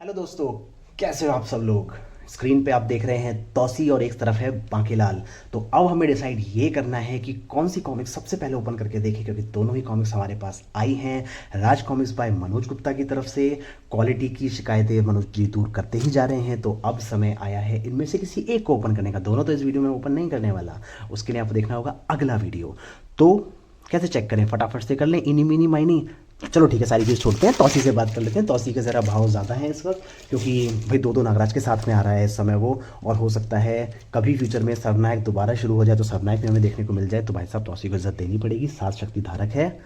Hello दोस्तों, कैसे हो आप सब लोग। स्क्रीन पे आप देख रहे हैं तौसी और एक तरफ है बांकीलाल। तो अब हमें डिसाइड ये करना है कि कौन सी कॉमिक्स सबसे पहले ओपन करके देखें, क्योंकि दोनों ही कॉमिक्स हमारे पास आई हैं। राज कॉमिक्स बाय मनोज गुप्ता की तरफ से। क्वालिटी की शिकायतें मनोज जी दूर करते ही जा रहे हैं, तो अब समय आया है इनमें से किसी एक को ओपन करने का। दोनों तो इस वीडियो में ओपन नहीं करने वाला, उसके लिए आपको देखना होगा अगला वीडियो। तो कैसे चेक करें, फटाफट से कर लें, इनी मीनी माइनी। चलो ठीक है, सारी चीज़ छोड़ते हैं, तौसी से बात कर लेते हैं। तौसी के ज़रा भाव ज़्यादा हैं इस वक्त, क्योंकि भाई दो दो नागराज के साथ में आ रहा है इस समय वो। और हो सकता है कभी फ्यूचर में सर्वनायक दोबारा शुरू हो जाए तो सर्वनायक में हमें देखने को मिल जाए, तो भाई साहब तौसी को इज्जत देनी पड़ेगी। सात शक्ति धारक है,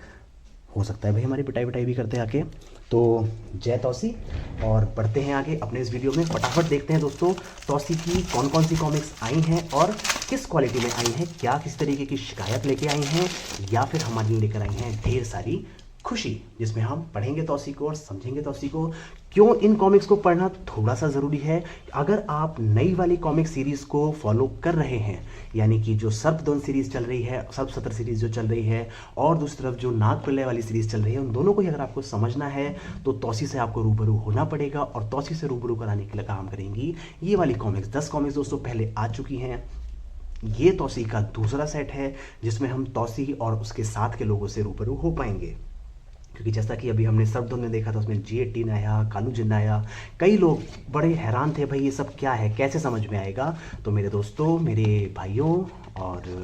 हो सकता है भाई हमारी पिटाई विटाई भी करते हैं आके। तो जय तौसी। और बढ़ते हैं आगे अपने इस वीडियो में, फटाफट देखते हैं दोस्तों तौसी की कौन कौन सी कॉमिक्स आई हैं और किस क्वालिटी में आई हैं, क्या किस तरीके की शिकायत लेके आई हैं, या फिर हमारे लिए लेकर आई हैं ढेर सारी खुशी, जिसमें हम पढ़ेंगे तौसी को और समझेंगे तौसी को। क्यों इन कॉमिक्स को पढ़ना थोड़ा सा ज़रूरी है। अगर आप नई वाली कॉमिक सीरीज़ को फॉलो कर रहे हैं, यानी कि जो सर्पदंड सीरीज़ चल रही है, सर्प सत्र सीरीज़ जो चल रही है, और दूसरी तरफ जो नाग प्रलय वाली सीरीज़ चल रही है, उन दोनों को ही अगर आपको समझना है तो तौसी से आपको रूबरू होना पड़ेगा। और तौसी से रूबरू कराने के लिए काम करेंगी ये वाली कॉमिक्स। 10 कॉमिक्स दोस्तों पहले आ चुकी हैं। ये तौसी का दूसरा सेट है जिसमें हम तौसी और उसके साथ के लोगों से रूबरू हो पाएंगे। क्योंकि जैसा कि अभी हमने सर्पदंड में देखा था, उसमें G18 आया, कालू जिन्न आया, कई लोग बड़े हैरान थे भाई ये सब क्या है, कैसे समझ में आएगा। तो मेरे दोस्तों, मेरे भाइयों और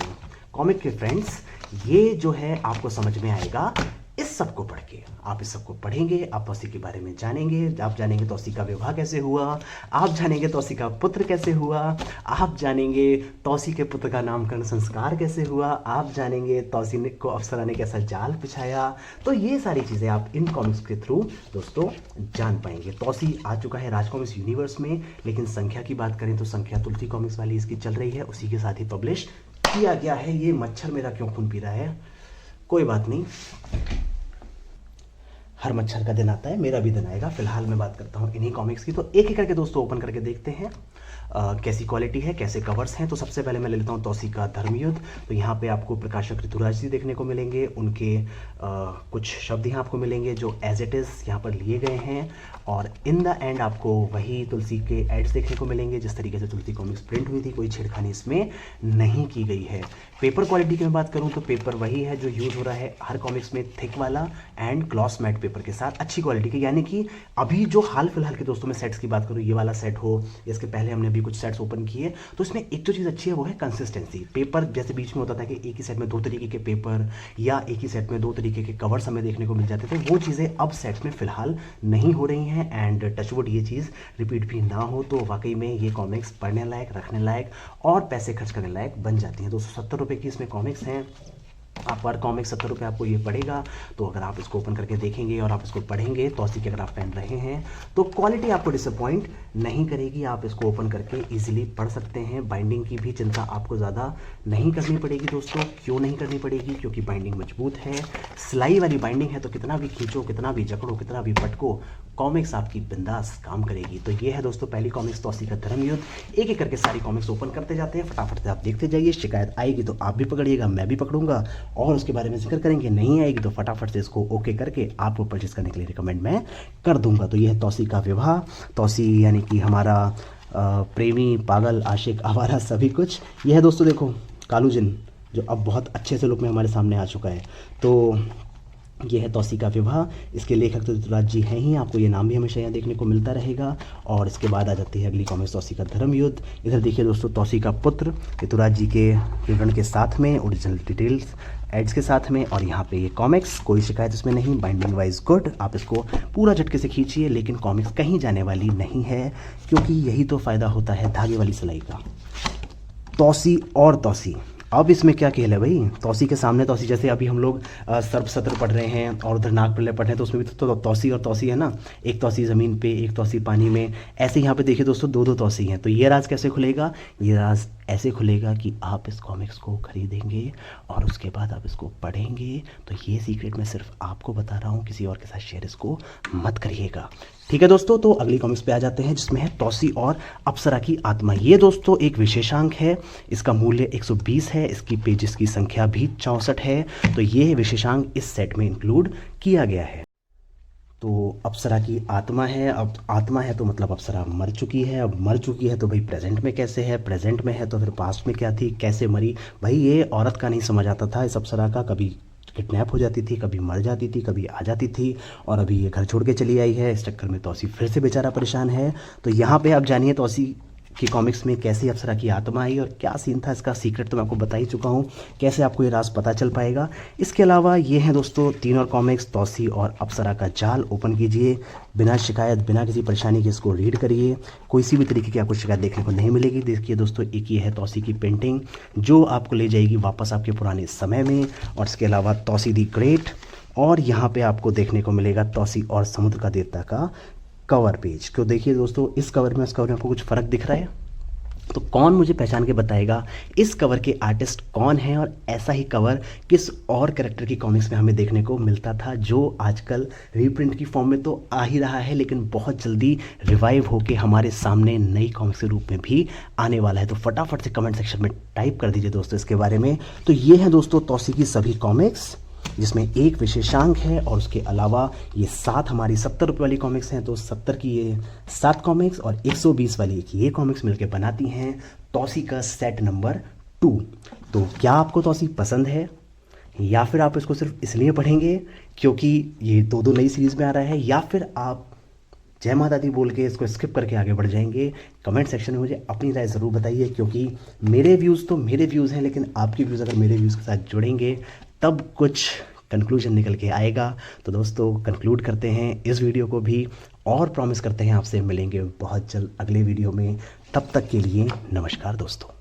कॉमिक के फ्रेंड्स, ये जो है आपको समझ में आएगा इस सब को पढ़ के। आप इस सब को पढ़ेंगे, आप तौसी के बारे में जानेंगे, आप जानेंगे तौसी का विवाह कैसे हुआ, आप जानेंगे तौसी का पुत्र कैसे हुआ, आप जानेंगे तौसी के पुत्र का नामकरण संस्कार कैसे हुआ, आप जानेंगे तौसी ने को अप्सरा ने कैसा जाल बिछाया। तो ये सारी चीज़ें आप इन कॉमिक्स के थ्रू दोस्तों जान पाएंगे। तौसी आ चुका है राज कॉमिक्स यूनिवर्स में, लेकिन संख्या की बात करें तो संख्या तुलसी कॉमिक्स वाली इसकी चल रही है, उसी के साथ ही पब्लिश किया गया है। ये मच्छर मेरा क्यों खून पी रहा है, कोई बात नहीं, हर मच्छर का दिन आता है, मेरा भी दिन आएगा। फिलहाल मैं बात करता हूँ इन्हीं कॉमिक्स की। तो एक एक करके दोस्तों ओपन करके देखते हैं कैसी क्वालिटी है, कैसे कवर्स हैं। तो सबसे पहले मैं ले लेता हूँ तौसी का धर्मयुद्ध। तो यहाँ पे आपको प्रकाशक ऋतुराज जी देखने को मिलेंगे, उनके कुछ शब्द यहाँ आपको मिलेंगे जो एज इट इज़ यहाँ पर लिए गए हैं। और इन द एंड आपको वही तुलसी के एड्स देखने को मिलेंगे जिस तरीके से तुलसी कॉमिक्स प्रिंट हुई थी, कोई छेड़खानी इसमें नहीं की गई है। पेपर क्वालिटी की मैं बात करूँ तो पेपर वही है जो यूज़ हो रहा है हर कॉमिक्स में, थिक वाला एंड ग्लॉस मैट पेपर के साथ, अच्छी क्वालिटी के। यानी कि अभी जो हाल फिलहाल के दोस्तों मैं सेट्स की बात करूँ, ये वाला सेट हो, इसके पहले हमने अभी कुछ सेट्स ओपन किए, तो इसमें एक जो चीज़ अच्छी है वो है कंसिस्टेंसी। पेपर जैसे बीच में होता था कि एक ही सेट में दो तरीके के पेपर या एक ही सेट में दो तरीके के कवर्स हमें देखने को मिल जाते थे, वो चीज़ें अब सेट्स में फिलहाल नहीं हो रही हैं। एंड टचवुड ये चीज़ रिपीट भी ना हो, तो वाकई में ये कॉमिक्स पढ़ने लायक, रखने लायक और पैसे खर्च करने लायक बन जाती हैं। 270 रुपये की इसमें कॉमिक्स हैं। आप पर कॉमिक 70 रुपये आपको ये पड़ेगा। तो अगर आप इसको ओपन करके देखेंगे और आप इसको पढ़ेंगे, तौसी के अगर आप फैन रहे हैं, तो क्वालिटी आपको डिसअपॉइंट नहीं करेगी। आप इसको ओपन करके इजीली पढ़ सकते हैं। बाइंडिंग की भी चिंता आपको ज़्यादा नहीं करनी पड़ेगी दोस्तों। क्यों नहीं करनी पड़ेगी? क्योंकि बाइंडिंग मजबूत है, सिलाई वाली बाइंडिंग है, तो कितना भी खींचो, कितना भी जकड़ो, कितना भी पटको, कॉमिक्स आपकी बिंदास काम करेगी। तो ये है दोस्तों पहली कॉमिक्स तौसी का धर्मयुद्ध। एक एक करके सारी कॉमिक्स ओपन करते जाते हैं, फटाफट से आप देखते जाइए। शिकायत आएगी तो आप भी पकड़िएगा, मैं भी पकड़ूंगा और उसके बारे में जिक्र करेंगे। नहीं आएगी तो फटाफट से इसको ओके करके आपको परचेज करने के लिए रिकमेंड मैं कर दूंगा। तो यह है तौसी का विवाह। तौसी यानी कि हमारा प्रेमी, पागल, आशिक, आवारा, सभी कुछ। यह है दोस्तों देखो कालू जिन्न, जो अब बहुत अच्छे से लुक में हमारे सामने आ चुका है। तो ये है तौसी का विवाह। इसके लेखक तो ऋतुराज जी हैं ही, आपको ये नाम भी हमेशा यहाँ देखने को मिलता रहेगा। और इसके बाद आ जाती है अगली कॉमिक्स तौसी का धर्मयुद्ध। इधर देखिए दोस्तों तौसी का पुत्र ऋतुराज जी के विवरण के साथ में, ओरिजिनल डिटेल्स एड्स के साथ में। और यहाँ पे ये कॉमिक्स, कोई शिकायत इसमें नहीं, बाइंडिंग वाइज गुड। आप इसको पूरा झटके से खींचिए, लेकिन कॉमिक्स कहीं जाने वाली नहीं है, क्योंकि यही तो फ़ायदा होता है धागे वाली सिलाई का। तौसी और तौसी, अब इसमें क्या खेल है भाई। तौसी के सामने तौसी, जैसे अभी हम लोग सर्प सत्र पढ़ रहे हैं और उधर नाग प्रलय पढ़ रहे हैं, तो उसमें भी तो तौसी और तौसी है ना। एक तौसी ज़मीन पे, एक तौसी पानी में, ऐसे यहाँ पे देखिए दोस्तों दो दो तौसी हैं। तो ये राज कैसे खुलेगा? ये राज ऐसे खुलेगा कि आप इस कॉमिक्स को खरीदेंगे और उसके बाद आप इसको पढ़ेंगे। तो ये सीक्रेट मैं सिर्फ आपको बता रहा हूँ, किसी और के साथ शेयर इसको मत करिएगा। ठीक है दोस्तों, तो अगली कॉमिक्स पे आ जाते हैं जिसमें है तौसी और अप्सरा की आत्मा। ये दोस्तों एक विशेषांक है, इसका मूल्य 120 है, इसकी पेजेस की संख्या भी 64 है। तो ये विशेषांक इस सेट में इंक्लूड किया गया है। तो अप्सरा की आत्मा है, अब आत्मा है तो मतलब अप्सरा मर चुकी है, अब मर चुकी है तो भाई प्रेजेंट में कैसे है, प्रेजेंट में है तो फिर पास्ट में क्या थी, कैसे मरी। भाई ये औरत का नहीं समझ आता था इस अप्सरा का, कभी किडनैप हो जाती थी, कभी मर जाती थी, कभी आ जाती थी, और अभी ये घर छोड़ के चली आई है। इस चक्कर में तौसी फिर से बेचारा परेशान है। तो यहाँ पे आप जानिए तौसी की कॉमिक्स में कैसे अप्सरा की आत्मा आई और क्या सीन था इसका। सीक्रेट तो मैं आपको बता ही चुका हूँ, कैसे आपको ये राज पता चल पाएगा। इसके अलावा ये हैं दोस्तों 3 और कॉमिक्स, तौसी और अप्सरा का जाल। ओपन कीजिए, बिना शिकायत, बिना किसी परेशानी के इसको रीड करिए, कोई सी भी तरीके की आपको शिकायत देखने को नहीं मिलेगी। देखिए दोस्तों, एक ये है तौसी की पेंटिंग जो आपको ले जाएगी वापस आपके पुराने समय में। और इसके अलावा तौसी दी ग्रेट, और यहाँ पे आपको देखने को मिलेगा तौसी और समुद्र का देवता का कवर पेज। तो देखिए दोस्तों, इस कवर में उस कवर में आपको कुछ फ़र्क दिख रहा है? तो कौन मुझे पहचान के बताएगा इस कवर के आर्टिस्ट कौन है, और ऐसा ही कवर किस और कैरेक्टर की कॉमिक्स में हमें देखने को मिलता था, जो आजकल रीप्रिंट की फॉर्म में तो आ ही रहा है, लेकिन बहुत जल्दी रिवाइव होके हमारे सामने नई कॉमिक्स के रूप में भी आने वाला है। तो फटाफट से कमेंट सेक्शन में टाइप कर दीजिए दोस्तों इसके बारे में। तो ये हैं दोस्तों तौसी की सभी कॉमिक्स, जिसमें एक विशेषांक है, और उसके अलावा ये 7 हमारी 70 रुपये वाली कॉमिक्स हैं। तो 70 की ये 7 कॉमिक्स और 120 वाली एक ये कॉमिक्स मिलकर बनाती हैं तौसी का सेट नंबर 2। तो क्या आपको तौसी पसंद है, या फिर आप इसको सिर्फ इसलिए पढ़ेंगे क्योंकि ये 2 नई सीरीज़ में आ रहा है, या फिर आप जय माता दी बोल के इसको स्किप करके आगे बढ़ जाएंगे? कमेंट सेक्शन में मुझे अपनी राय ज़रूर बताइए, क्योंकि मेरे व्यूज़ तो मेरे व्यूज़ हैं, लेकिन आपके व्यूज़ अगर मेरे व्यूज़ के साथ जुड़ेंगे तब कुछ कंक्लूजन निकल के आएगा। तो दोस्तों कंक्लूड करते हैं इस वीडियो को भी, और प्रॉमिस करते हैं आपसे मिलेंगे बहुत जल्द अगले वीडियो में। तब तक के लिए नमस्कार दोस्तों।